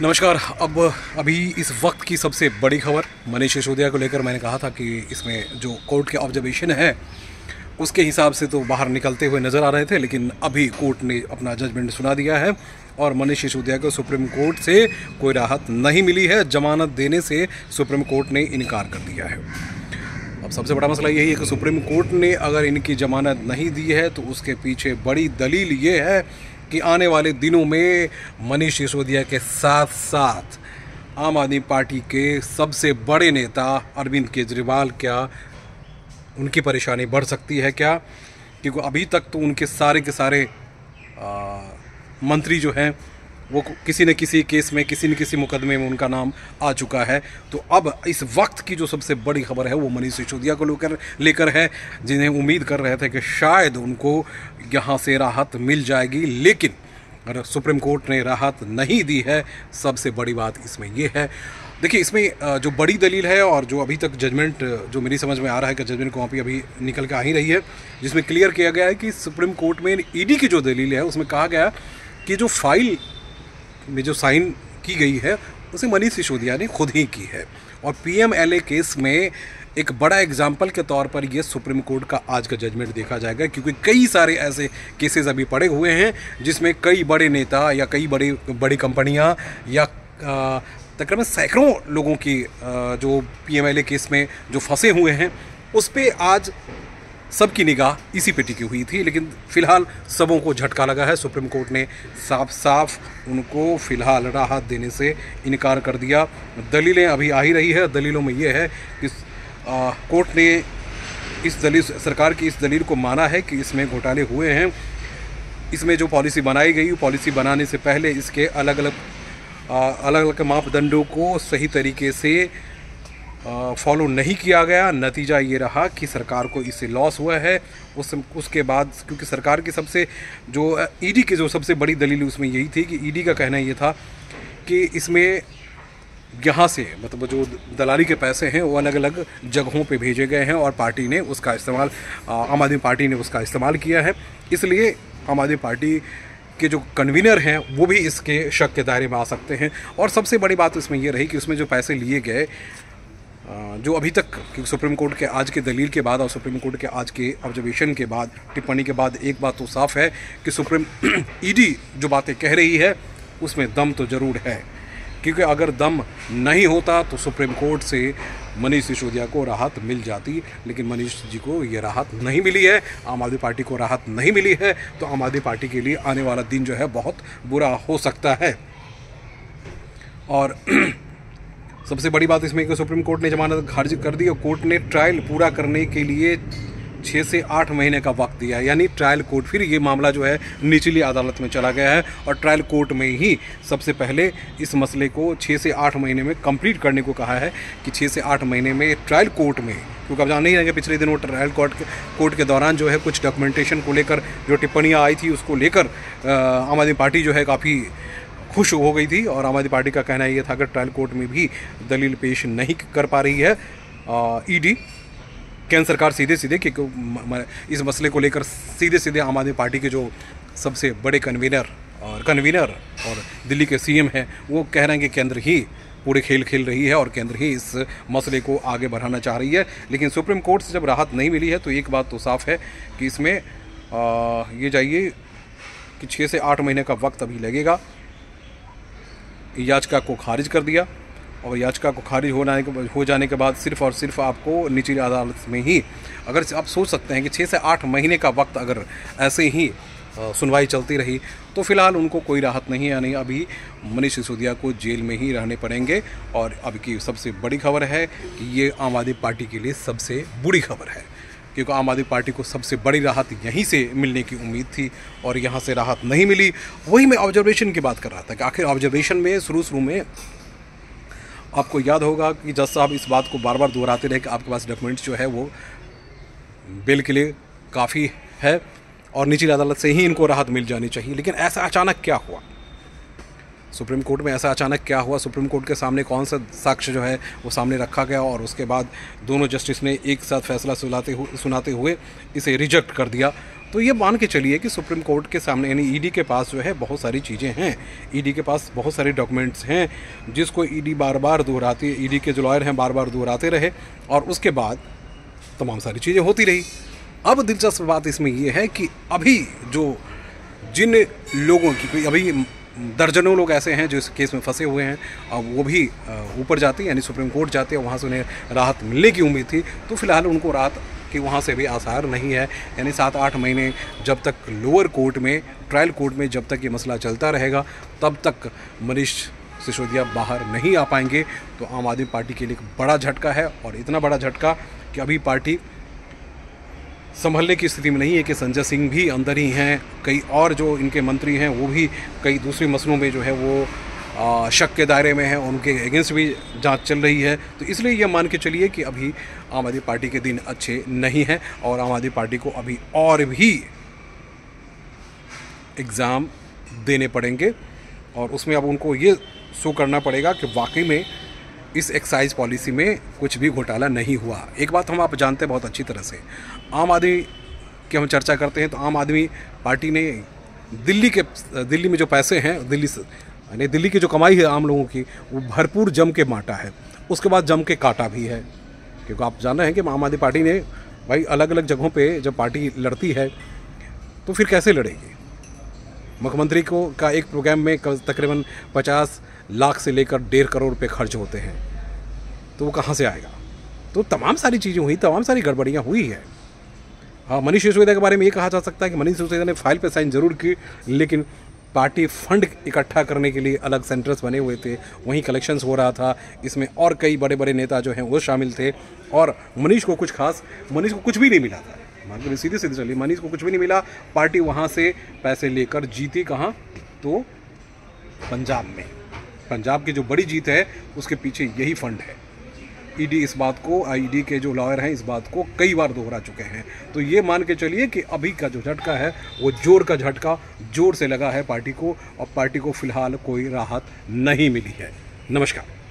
नमस्कार। अभी इस वक्त की सबसे बड़ी खबर मनीष सिसोदिया को लेकर मैंने कहा था कि इसमें जो कोर्ट के ऑब्जर्वेशन है उसके हिसाब से तो बाहर निकलते हुए नज़र आ रहे थे, लेकिन अभी कोर्ट ने अपना जजमेंट सुना दिया है और मनीष सिसोदिया को सुप्रीम कोर्ट से कोई राहत नहीं मिली है। जमानत देने से सुप्रीम कोर्ट ने इनकार कर दिया है। अब सबसे बड़ा मसला यही है कि सुप्रीम कोर्ट ने अगर इनकी जमानत नहीं दी है तो उसके पीछे बड़ी दलील ये है कि आने वाले दिनों में मनीष सिसोदिया के साथ साथ आम आदमी पार्टी के सबसे बड़े नेता अरविंद केजरीवाल क्या उनकी परेशानी बढ़ सकती है क्या, क्योंकि अभी तक तो उनके सारे के सारे मंत्री जो हैं वो किसी न किसी केस में किसी न किसी मुकदमे में उनका नाम आ चुका है। तो अब इस वक्त की जो सबसे बड़ी खबर है वो मनीष सिसोदिया को लेकर है, जिन्हें उम्मीद कर रहे थे कि शायद उनको यहाँ से राहत मिल जाएगी, लेकिन अगर सुप्रीम कोर्ट ने राहत नहीं दी है। सबसे बड़ी बात इसमें ये है, देखिए इसमें जो बड़ी दलील है और जो अभी तक जजमेंट जो मेरी समझ में आ रहा है कि जजमेंट कॉपी अभी निकल के आ ही रही है, जिसमें क्लियर किया गया है कि सुप्रीम कोर्ट में ईडी की जो दलील है उसमें कहा गया कि जो फाइल में जो साइन की गई है उसे मनीष सिसोदिया ने खुद ही की है। और पीएमएलए केस में एक बड़ा एग्जाम्पल के तौर पर ये सुप्रीम कोर्ट का आज का जजमेंट देखा जाएगा, क्योंकि कई सारे ऐसे केसेस अभी पड़े हुए हैं जिसमें कई बड़े नेता या कई बड़ी कंपनियां या तकरीबन सैकड़ों लोगों की जो पीएमएलए केस में जो फंसे हुए हैं उस पर आज सबकी निगाह इसी पे टिकी हुई थी। लेकिन फ़िलहाल सबों को झटका लगा है। सुप्रीम कोर्ट ने साफ साफ उनको फ़िलहाल राहत देने से इनकार कर दिया। दलीलें अभी आ ही रही है। दलीलों में ये है कि कोर्ट ने सरकार की इस दलील को माना है कि इसमें घोटाले हुए हैं। इसमें जो पॉलिसी बनाई गई, पॉलिसी बनाने से पहले इसके अलग अलग मापदंडों को सही तरीके से फॉलो नहीं किया गया। नतीजा ये रहा कि सरकार को इससे लॉस हुआ है। उसके बाद क्योंकि सरकार की सबसे जो ईडी की जो सबसे बड़ी दलील उसमें यही थी कि ईडी का कहना ये था कि इसमें यहाँ से मतलब जो दलाली के पैसे हैं वो अलग अलग जगहों पे भेजे गए हैं और पार्टी ने उसका इस्तेमाल आम आदमी पार्टी ने उसका इस्तेमाल किया है। इसलिए आम आदमी पार्टी के जो कन्वीनर हैं वो भी इसके शक के दायरे में आ सकते हैं। और सबसे बड़ी बात इसमें यह रही कि उसमें जो पैसे लिए गए जो अभी तक क्योंकि सुप्रीम कोर्ट के आज के दलील के बाद और सुप्रीम कोर्ट के आज के ऑब्जर्वेशन के बाद टिप्पणी के बाद एक बात तो साफ है कि सुप्रीम ईडी जो बातें कह रही है उसमें दम तो ज़रूर है, क्योंकि अगर दम नहीं होता तो सुप्रीम कोर्ट से मनीष सिसोदिया को राहत मिल जाती। लेकिन मनीष जी को ये राहत नहीं मिली है, आम आदमी पार्टी को राहत नहीं मिली है। तो आम आदमी पार्टी के लिए आने वाला दिन जो है बहुत बुरा हो सकता है। और सबसे बड़ी बात इसमें कि सुप्रीम कोर्ट ने जमानत खारिज कर दी और कोर्ट ने ट्रायल पूरा करने के लिए 6 से 8 महीने का वक्त दिया है। यानी ट्रायल कोर्ट फिर ये मामला जो है निचली अदालत में चला गया है और ट्रायल कोर्ट में ही सबसे पहले इस मसले को 6 से 8 महीने में कंप्लीट करने को कहा है कि 6 से 8 महीने में ट्रायल कोर्ट में, क्योंकि अब जान नहीं रहेंगे पिछले दिनों ट्रायल कोर्ट के दौरान जो है कुछ डॉक्यूमेंटेशन को लेकर जो टिप्पणियाँ आई थी उसको लेकर आम आदमी पार्टी जो है काफ़ी खुश हो गई थी। और आम आदमी पार्टी का कहना ये था कि ट्रायल कोर्ट में भी दलील पेश नहीं कर पा रही है ईडी, केंद्र सरकार सीधे इस मसले को लेकर सीधे आम आदमी पार्टी के जो सबसे बड़े कन्वीनर और दिल्ली के सीएम हैं वो कह रहे हैं कि केंद्र ही पूरे खेल खेल रही है और केंद्र ही इस मसले को आगे बढ़ाना चाह रही है। लेकिन सुप्रीम कोर्ट से जब राहत नहीं मिली है तो एक बात तो साफ है कि इसमें ये जाइए कि 6 से 8 महीने का वक्त अभी लगेगा। याचिका को खारिज कर दिया और याचिका को खारिज हो जाने के बाद सिर्फ और सिर्फ आपको निचली अदालत में ही, अगर आप सोच सकते हैं कि 6 से 8 महीने का वक्त अगर ऐसे ही सुनवाई चलती रही तो फिलहाल उनको कोई राहत नहीं, यानी अभी मनीष सिसोदिया को जेल में ही रहने पड़ेंगे। और अब की सबसे बड़ी खबर है कि ये आम आदमी पार्टी के लिए सबसे बुरी खबर है, क्योंकि आम आदमी पार्टी को सबसे बड़ी राहत यहीं से मिलने की उम्मीद थी और यहाँ से राहत नहीं मिली। वही मैं ऑब्जर्वेशन की बात कर रहा था कि आखिर ऑब्जर्वेशन में शुरू में आपको याद होगा कि जज साहब इस बात को बार बार दोहराते रहे कि आपके पास डॉक्यूमेंट्स जो है वो बेल के लिए काफ़ी है और निचली अदालत से ही इनको राहत मिल जानी चाहिए। लेकिन ऐसा अचानक क्या हुआ सुप्रीम कोर्ट में, ऐसा अचानक क्या हुआ? सुप्रीम कोर्ट के सामने कौन सा साक्ष्य जो है वो सामने रखा गया और उसके बाद दोनों जस्टिस ने एक साथ फैसला सुनाते हुए इसे रिजेक्ट कर दिया। तो ये मान के चलिए कि सुप्रीम कोर्ट के सामने यानी ईडी के पास जो है बहुत सारी चीज़ें हैं, ईडी के पास बहुत सारे डॉक्यूमेंट्स हैं जिसको ईडी बार बार दोहराती है, ईडी के जो लॉयर हैं बार बार दोहराते रहे और उसके बाद तमाम सारी चीज़ें होती रही। अब दिलचस्प बात इसमें यह है कि अभी जो जिन लोगों की अभी दर्जनों लोग ऐसे हैं जो इस केस में फंसे हुए हैं, अब वो भी ऊपर जाते हैं यानी सुप्रीम कोर्ट जाते हैं, वहाँ से उन्हें राहत मिलने की उम्मीद थी, तो फिलहाल उनको राहत कि वहाँ से भी आसार नहीं है। यानी 7-8 महीने जब तक लोअर कोर्ट में, ट्रायल कोर्ट में जब तक ये मसला चलता रहेगा तब तक मनीष सिसोदिया बाहर नहीं आ पाएंगे। तो आम आदमी पार्टी के लिए एक बड़ा झटका है और इतना बड़ा झटका कि अभी पार्टी संभलने की स्थिति में नहीं है कि संजय सिंह भी अंदर ही हैं, कई और जो इनके मंत्री हैं वो भी कई दूसरे मसलों में जो है वो शक के दायरे में है, उनके अगेंस्ट भी जांच चल रही है। तो इसलिए यह मान के चलिए कि अभी आम आदमी पार्टी के दिन अच्छे नहीं हैं और आम आदमी पार्टी को अभी और भी एग्ज़ाम देने पड़ेंगे और उसमें अब उनको ये शो करना पड़ेगा कि वाकई में इस एक्साइज पॉलिसी में कुछ भी घोटाला नहीं हुआ। एक बात हम आप जानते हैं बहुत अच्छी तरह से, आम आदमी की हम चर्चा करते हैं तो आम आदमी पार्टी ने दिल्ली में जो पैसे हैं, दिल्ली की जो कमाई है आम लोगों की, वो भरपूर जम के बांटा है, उसके बाद जम के काटा भी है। क्योंकि आप जान रहे हैं कि आम आदमी पार्टी ने भाई अलग अलग जगहों पे जब पार्टी लड़ती है तो फिर कैसे लड़ेगी। मुख्यमंत्री को का एक प्रोग्राम में तकरीबन 50 लाख से लेकर 1.5 करोड़ रुपये खर्च होते हैं, तो वो कहाँ से आएगा। तो तमाम सारी चीज़ें हुई, तमाम सारी गड़बड़ियाँ हुई है। हाँ, मनीष सिसोदिया के बारे में ये कहा जा सकता है कि मनीष सिसोदिया ने फाइल पे साइन जरूर की, लेकिन पार्टी फंड इकट्ठा करने के लिए अलग सेंटर्स बने हुए थे, वहीं कलेक्शंस हो रहा था, इसमें और कई बड़े बड़े नेता जो हैं वो शामिल थे और मनीष को कुछ भी नहीं मिला था। मतलब सीधे चलिए, मनीष को कुछ भी नहीं मिला। पार्टी वहाँ से पैसे लेकर जीती कहाँ, तो पंजाब में। पंजाब की जो बड़ी जीत है उसके पीछे यही फंड है। ईडी इस बात को, ईडी के जो लॉयर हैं इस बात को कई बार दोहरा चुके हैं। तो ये मान के चलिए कि अभी का जो झटका है वो जोर का झटका जोर से लगा है पार्टी को और पार्टी को फिलहाल कोई राहत नहीं मिली है। नमस्कार।